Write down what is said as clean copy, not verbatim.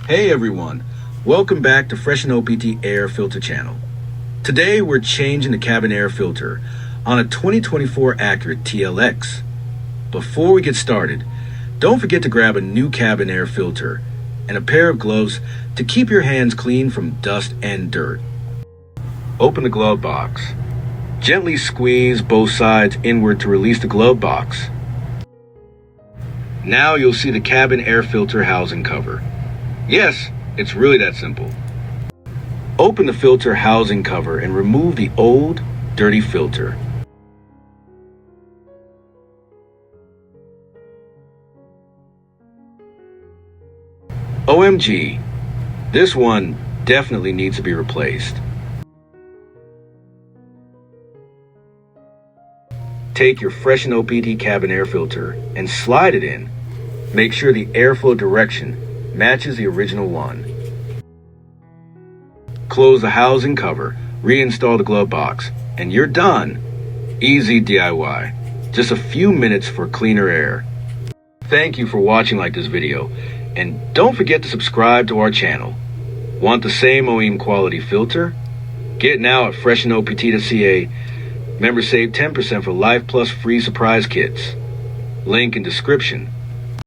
Hey everyone, welcome back to FreshenOPT Air Filter Channel. Today we're changing the cabin air filter on a 2024 Acura TLX. Before we get started, don't forget to grab a new cabin air filter and a pair of gloves to keep your hands clean from dust and dirt. Open the glove box. Gently squeeze both sides inward to release the glove box. Now you'll see the cabin air filter housing cover. Yes, it's really that simple. Open the filter housing cover and remove the old, dirty filter. OMG, this one definitely needs to be replaced. Take your FreshenOPT cabin air filter and slide it in. Make sure the airflow direction matches the original one. Close the housing cover, reinstall the glove box, and you're done. Easy DIY. Just a few minutes for cleaner air. Thank you for watching this video, and don't forget to subscribe to our channel. Want the same OEM quality filter? Get now at FreshenOPT.ca. Members save 10% for Life Plus free surprise kits. Link in description.